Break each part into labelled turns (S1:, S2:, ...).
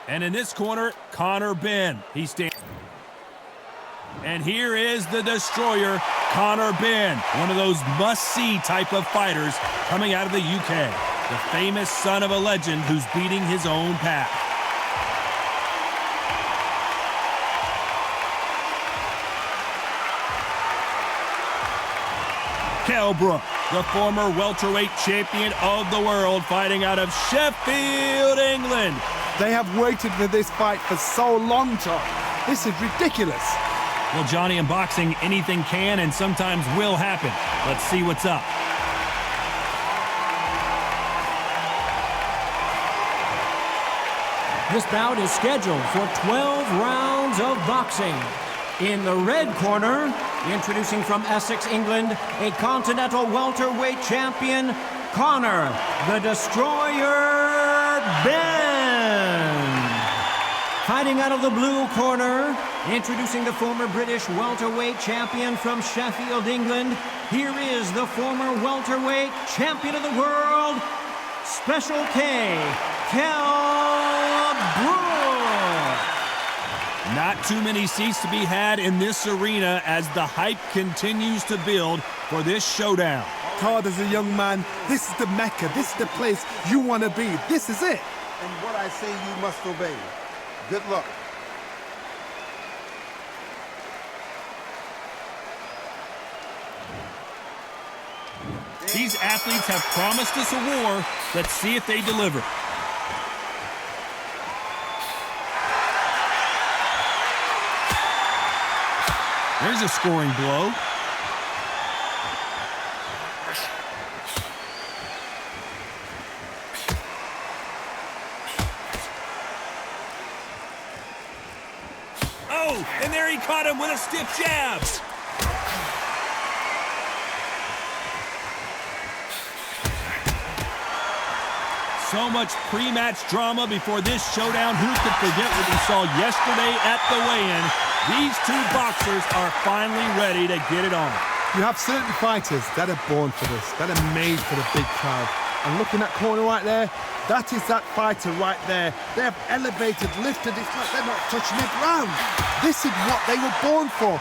S1: And in this corner, Conor Benn. He stands. And here is the destroyer, Conor Benn, one of those must-see type of fighters coming out of the UK. The famous son of a legend who's beating his own path. Kell, the former welterweight champion of the world, fighting out of Sheffield, England.
S2: They have waited for this fight for so long, Tom. This is ridiculous.
S1: Well, Johnny, in boxing, anything can and sometimes will happen. Let's see what's up.
S3: This bout is scheduled for 12 rounds of boxing. In the red corner, introducing from Essex, England, a continental welterweight champion, Conor, the Destroyer Benn. Fighting out of the blue corner, introducing the former British welterweight champion from Sheffield, England, here is the former welterweight champion of the world, Special K, Kell Brook.
S1: Not too many seats to be had in this arena as the hype continues to build for this showdown.
S2: Todd, as a young man, this is the Mecca, this is the place you want to be. This is it.
S4: And what I say you must obey. Good luck.
S1: These athletes have promised us a war. Let's see if they deliver. There's a scoring blow. Oh, and there he caught him with a stiff jab. So much pre-match drama before this showdown. Who could forget what we saw yesterday at the weigh-in? These two boxers are finally ready to get it on.
S2: You have certain fighters that are born for this, that are made for the big crowd. And looking at corner right there, that is that fighter right there. They have elevated, lifted, it's like they're not touching the ground. This is what they were born for.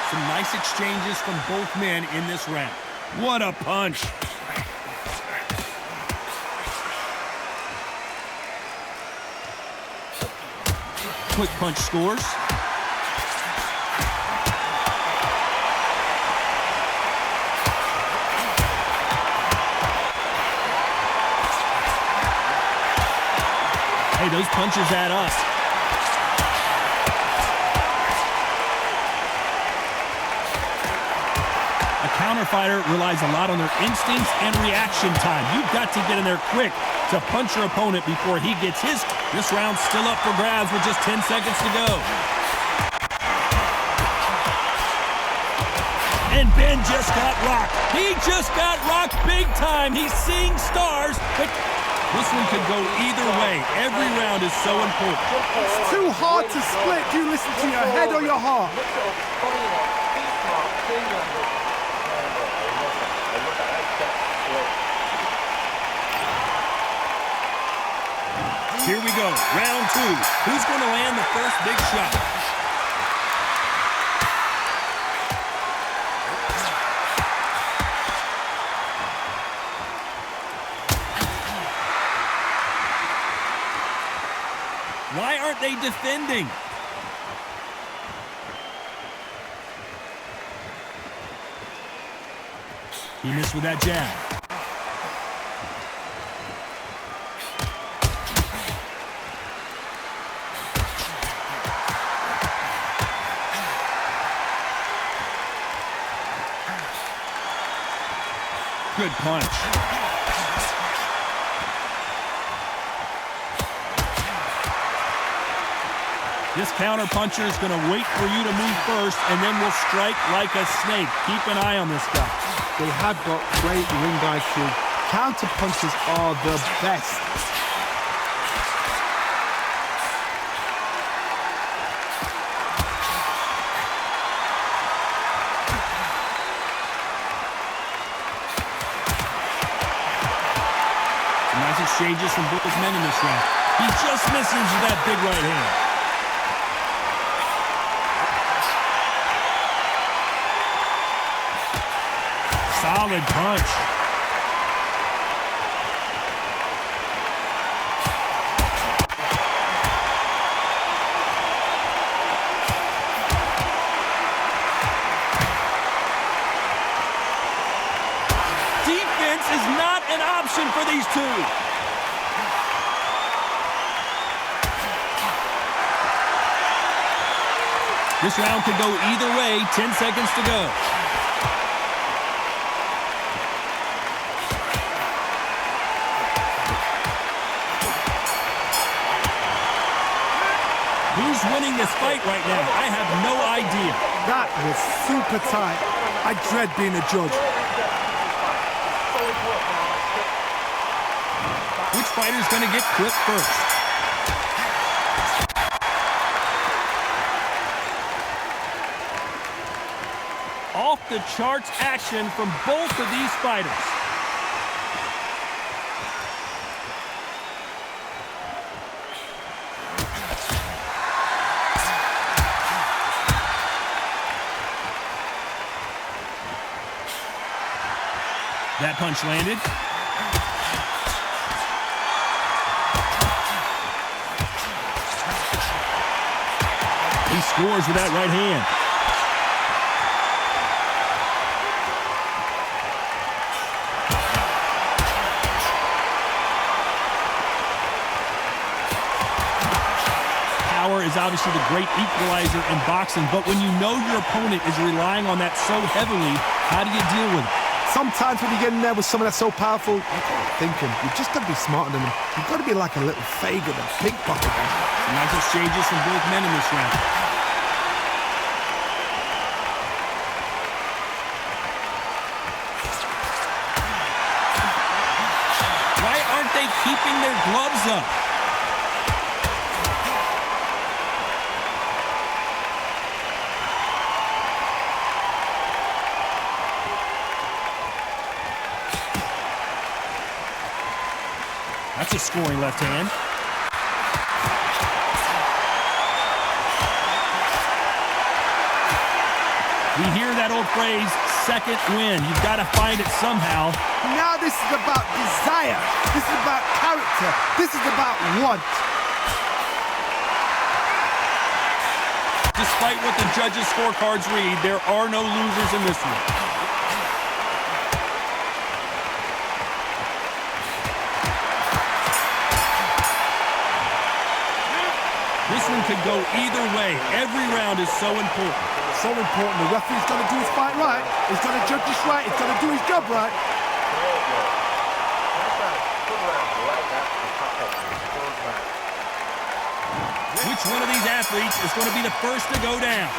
S1: Some nice exchanges from both men in this round. What a punch. Quick punch scores. Hey, those punches add up. A counter fighter relies a lot on their instincts and reaction time. You've got to get in there quick to punch your opponent before he gets his. This round's still up for grabs with just 10 seconds to go. And Benn just got rocked. He just got rocked big time. He's seeing stars, but this one could go either way. Every round is so important.
S2: It's too hard to split. Do you listen to your head or your heart?
S1: Here we go, round two. Who's going to land the first big shot? Why aren't they defending? He missed with that jab. Good punch. This counter puncher is going to wait for you to move first and then will strike like a snake. Keep an eye on this guy.
S2: They have got great ring IQ. Counter punches are the best.
S1: exchanges from both men in this round. He just misses with that big right hand. Solid punch. Defense is not an option for these two. This round could go either way. 10 seconds to go. Who's winning this fight right now? I have no idea.
S2: That was super tight. I dread being a judge.
S1: Which fighter's going to get clipped first? Off the charts action from both of these fighters. That punch landed. He scores with that right hand. Power is obviously the great equalizer in boxing, but when you know your opponent is relying on that so heavily, how do you deal with it?
S2: Sometimes when you get in there with someone that's so powerful, you're thinking, you've just got to be smarter than them. You've got to be like a little Fagan and pickpocket them.
S1: Some nice exchanges from both men in this round. Why aren't they keeping their gloves up? That's a scoring left hand. We hear that old phrase, second win. You've got to find it somehow.
S2: Now this is about desire. This is about character. This is about want.
S1: Despite what the judges' scorecards read, there are no losers in this one. This one could go either way. Every round is so important.
S2: So important. The referee's got to do his fight right. He's got to judge this right. He's got to do his job right.
S1: Which one of these athletes is going to be the first to go down?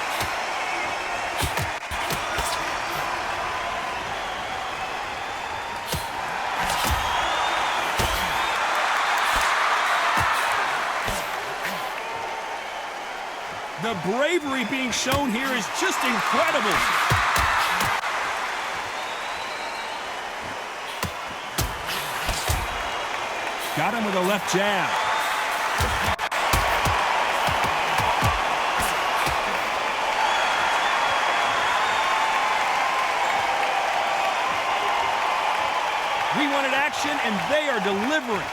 S1: The bravery being shown here is just incredible. Got him with a left jab. We wanted action, and they are delivering.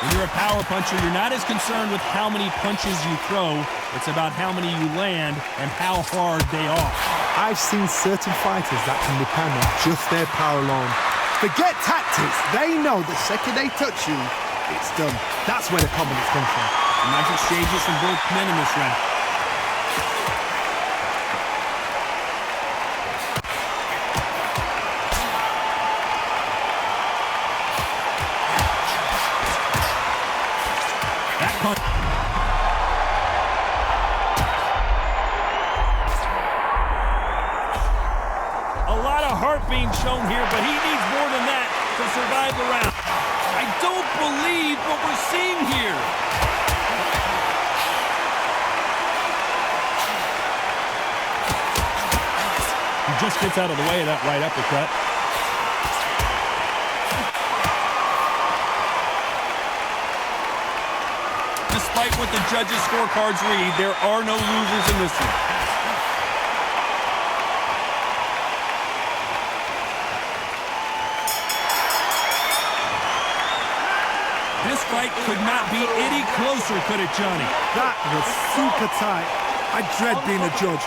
S1: When you're a power puncher, you're not as concerned with how many punches you throw. It's about how many you land and how hard they are.
S2: I've seen certain fighters that can depend on just their power alone. Forget tactics. They know the second they touch you, it's done. That's where the confidence comes from.
S1: Nice exchanges from both men in this round. That punch. A lot of heart being shown here, but he needs more than that to survive the round. I don't believe what we're seeing here. He just gets out of the way of that right uppercut. Despite what the judges' scorecards read, there are no losers in this one. This fight could not be any closer, could it, Johnny?
S2: That was super tight. I dread being a judge.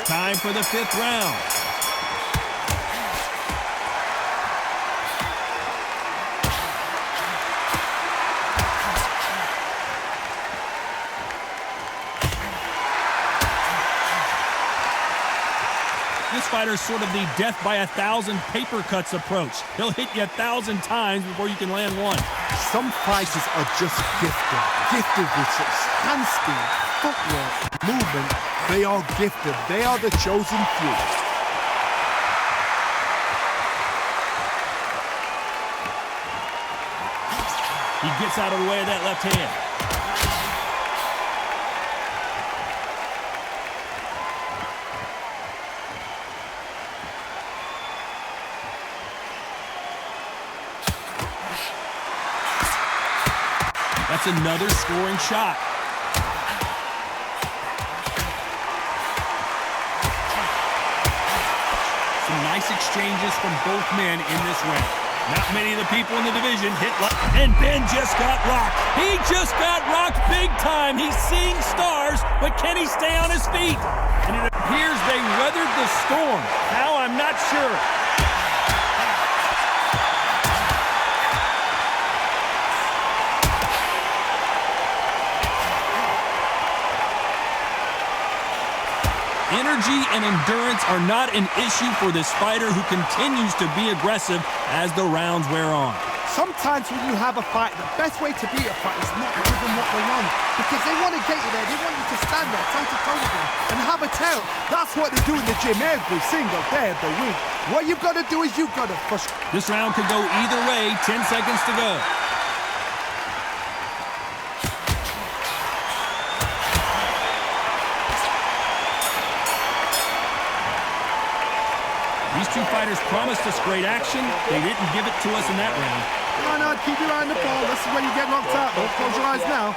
S1: Time for the 5th round. This fighter's sort of the death by 1,000 paper cuts approach. He'll hit you 1,000 times before you can land one.
S2: Some fighters are just gifted. Gifted with such hand speed, footwork, movement. They are gifted. They are the chosen few.
S1: He gets out of the way of that left hand. That's another scoring shot. Some nice exchanges from both men in this round. Not many of the people in the division hit and Benn just got rocked. He just got rocked big time. He's seeing stars, but can he stay on his feet? And it appears they weathered the storm. How, I'm not sure. Energy and endurance are not an issue for this fighter who continues to be aggressive as the rounds wear on.
S2: Sometimes when you have a fight, the best way to beat a fight is not give them what they want. Because they want to get you there. They want you to stand there, toe-to-toe with them, and have a tail. That's what they do in the gym every single day of the week. What you've got to do is you've got to push.
S1: This round could go either way. 10 seconds to go. These two fighters promised us great action. They didn't give it to us in that round.
S2: No, keep your eye on the ball. This is when you get knocked out, though. Close your eyes now.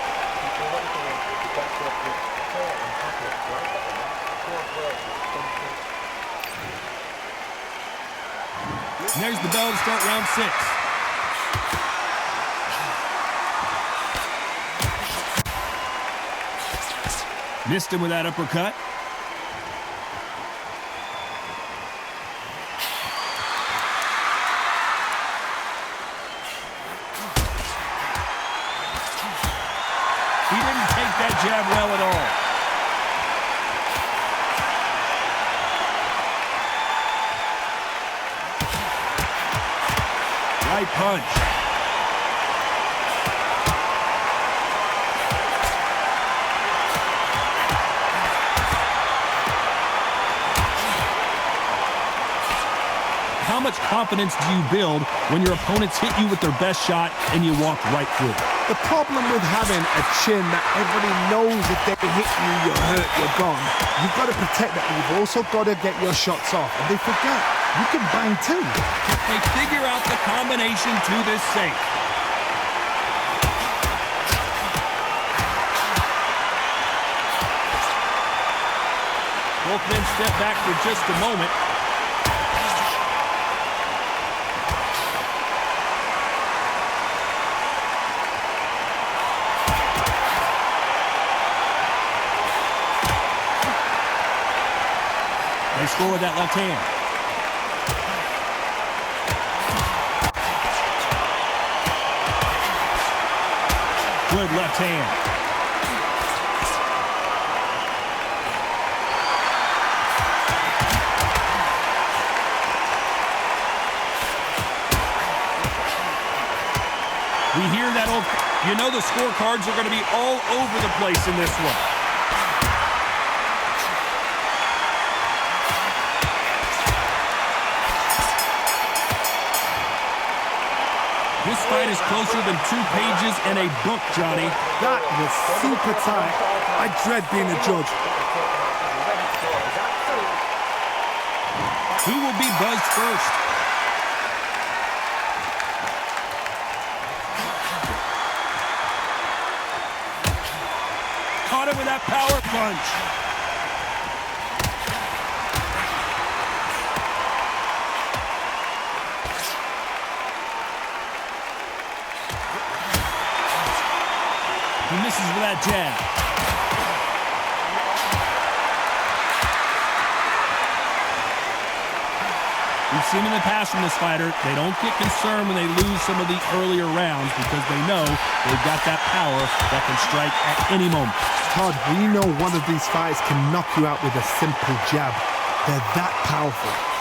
S1: And there's the bell to start round 6. Missed him with that uppercut. He didn't take that jab well at all. Right punch. How much confidence do you build when your opponents hit you with their best shot and you walk right through?
S2: The problem with having a chin that everybody knows if they hit you, you're hurt, you're gone. You've got to protect that, but you've also got to get your shots off. And they forget, you can bang too.
S1: They figure out the combination to this safe. Both men step back for just a moment. They score with that left hand. Good left hand. We hear that old, you know the scorecards are going to be all over the place in this one. This fight is closer than 2 pages in a book, Johnny.
S2: That was super tight. I dread being a judge.
S1: Who will be buzzed first? Caught him with that power punch. He misses with that jab. We've seen in the past from this fighter, they don't get concerned when they lose some of the earlier rounds because they know they've got that power that can strike at any moment.
S2: Todd, we know one of these fights can knock you out with a simple jab. They're that powerful.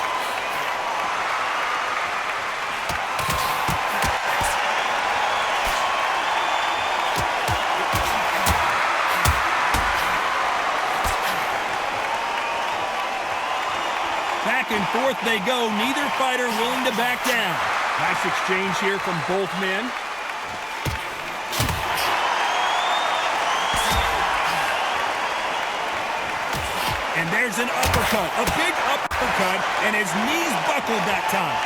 S1: Back and forth they go, neither fighter willing to back down. Nice exchange here from both men. And there's an uppercut, a big uppercut, and his knees buckled that time.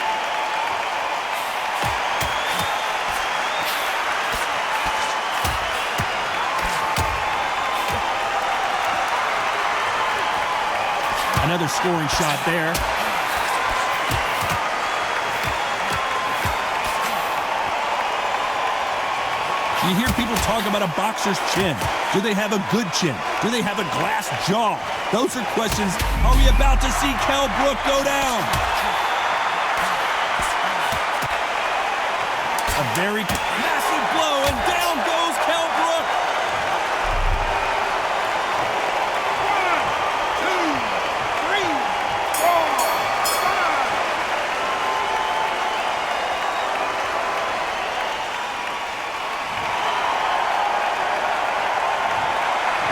S1: Another scoring shot there. You hear people talk about a boxer's chin. Do they have a good chin? Do they have a glass jaw? Those are questions. Are we about to see Kell Brook go down? A very massive blow, and down goes Kell Brook.
S4: 1, 2, 3, 4, 5.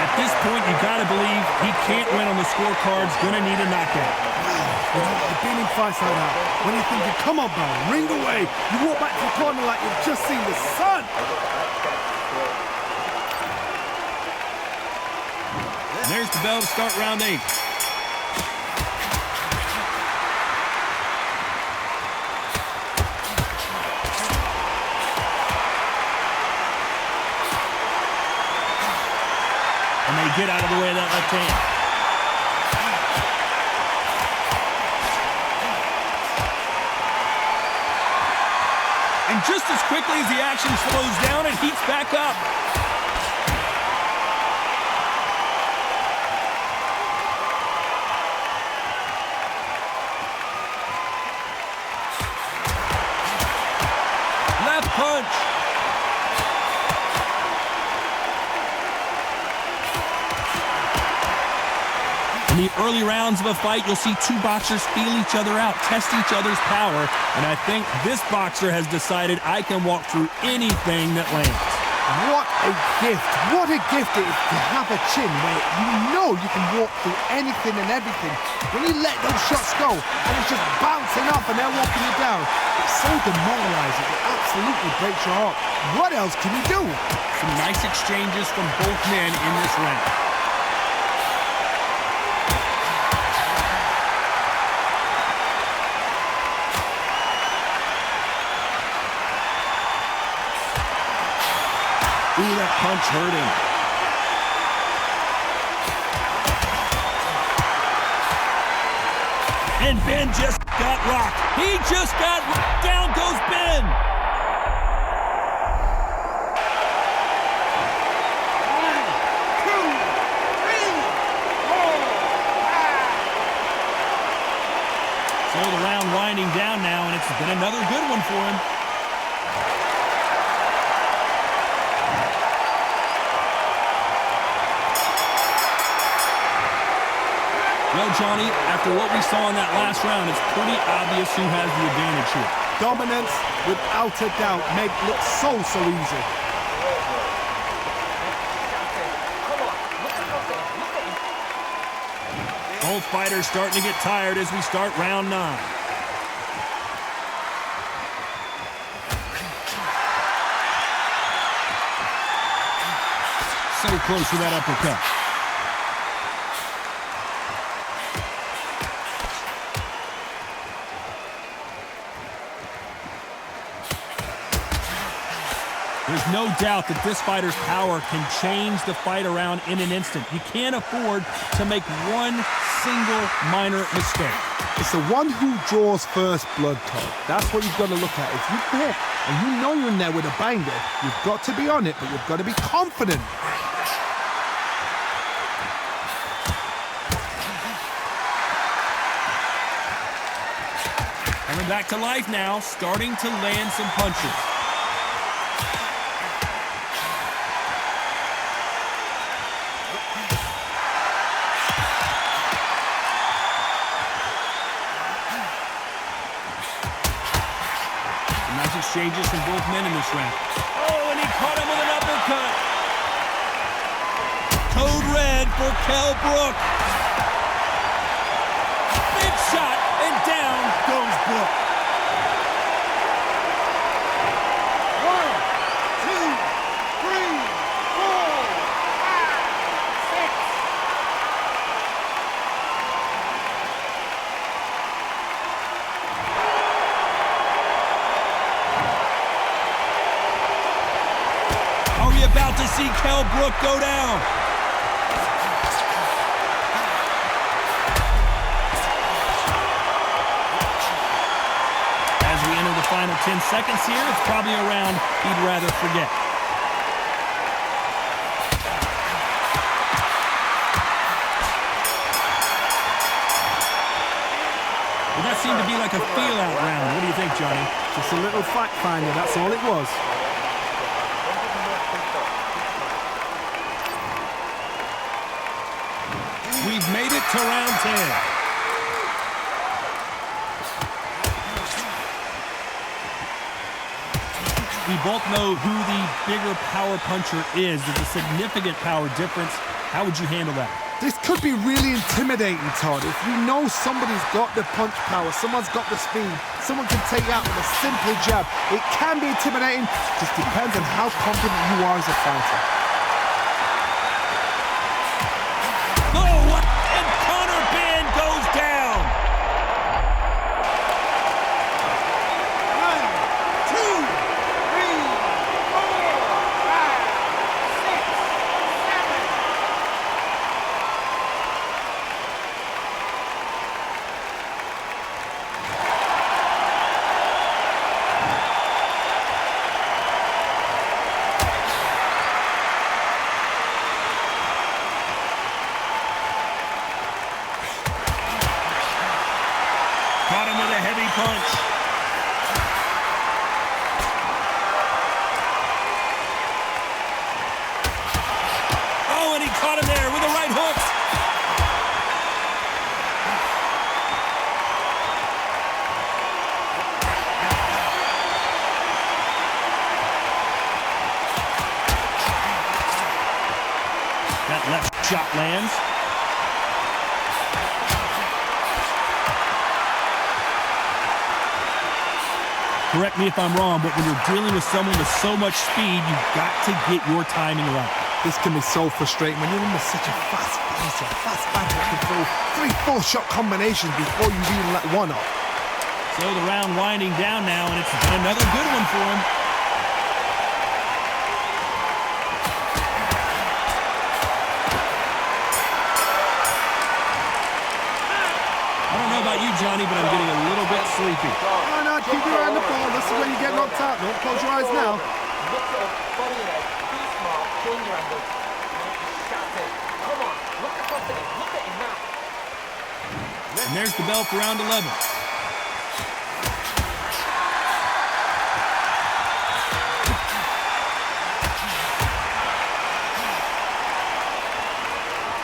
S1: At this point, you gotta believe he can't win on the scorecards. Gonna need a knockout.
S2: You've been in fights like that. When you're thinking, come on, Bell, ring away. You walk back to the corner like you've just seen the sun.
S1: And there's the bell to start round 8. And they get out of the way of that left hand. And just as quickly as the action slows down, it heats back up. Left punch. In the early rounds of a fight, you'll see two boxers feel each other out, test each other's power, and I think this boxer has decided I can walk through anything that lands.
S2: What a gift. What a gift it is to have a chin where you know you can walk through anything and everything. When you let those shots go and it's just bouncing off and they're walking you down, it's so demoralizing. It absolutely breaks your heart. What else can you do?
S1: Some nice exchanges from both men in this round. Ooh, that punch hurt him. And Benn just got rocked. He just got rocked. Down goes Benn. 1, 2, 3, 4, 5. So the round winding down now, and it's been another good one for him. Well, Johnny, after what we saw in that last round, it's pretty obvious who has the advantage here.
S2: Dominance, without a doubt, made it look so easy.
S1: Both fighters starting to get tired as we start round 9. So close with that uppercut. There's no doubt that this fighter's power can change the fight around in an instant. You can't afford to make one single minor mistake.
S2: It's the one who draws first blood, Todd. That's what you've got to look at. If you're there and you know you're in there with a binder, you've got to be on it, but you've got to be confident.
S1: Coming back to life now, starting to land some punches. Nice exchanges from both men in this round. Oh, and he caught him with an uppercut. Code red for Kell Brook. Big shot, and down goes Brook.
S4: 1, 2, 3, 4, 5, 6.
S1: Are we about to see Kell Brook go down? As we enter the final 10 seconds here, it's probably a round he'd rather forget. Well, that seemed to be like a feel-out round. What do you think, Johnny?
S2: Just a little fact finder, that's all it was.
S1: We've made it to round 10. We both know who the bigger power puncher is. There's a significant power difference. How would you handle that?
S2: This could be really intimidating, Todd. If you know somebody's got the punch power, someone's got the speed, someone can take out with a simple jab, it can be intimidating. Just depends on how confident you are as a fighter.
S1: Oh, and Conor Benn goes down.
S4: 1, 2, 3, 4, 5, 6, 7.
S1: Caught him with a heavy punch. Oh, and he caught him there with a right hook. That left shot lands. Correct me if I'm wrong, but when you're dealing with someone with so much speed, you've got to get your timing right.
S2: This can be so frustrating when you're in such a fast pace, a fast battle. You can throw 3, 4 shot combinations before you even let one up.
S1: So the round winding down now, and it's another good one for him. I don't know about you, Johnny, but I'm getting a little bit sleepy.
S2: No, keep your eye on the ball. This is where you get knocked out. Don't close your eyes now.
S5: Look at us, body and head, be smart, join your angle, shout it. Come on, look at confidence, look at him now.
S1: And there's the bell for round 11.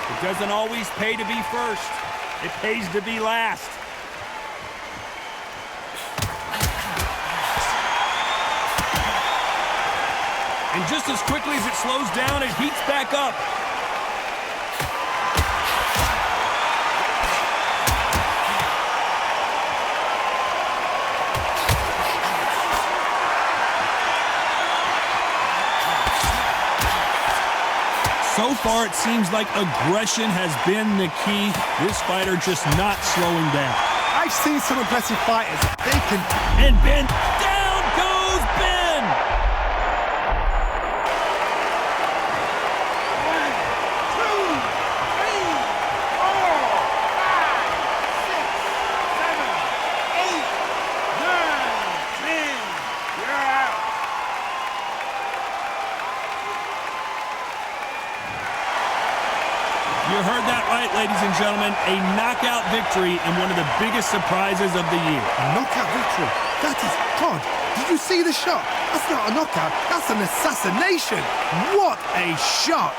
S1: It doesn't always pay to be first. It pays to be last. And just as quickly as it slows down, it heats back up. So far, it seems like aggression has been the key. This fighter just not slowing down.
S2: I've seen some aggressive fighters. They can...
S1: And Benn, down goes Benn!
S4: 1, 2, 3, 4, 5, 6, 7, 8, 9, 10. You're out.
S1: You heard that right, ladies and gentlemen. A knockout victory in one of the biggest surprises of the year.
S2: A knockout victory. That is God. Did you see the shot? That's not a knockout. That's an assassination. What a shot.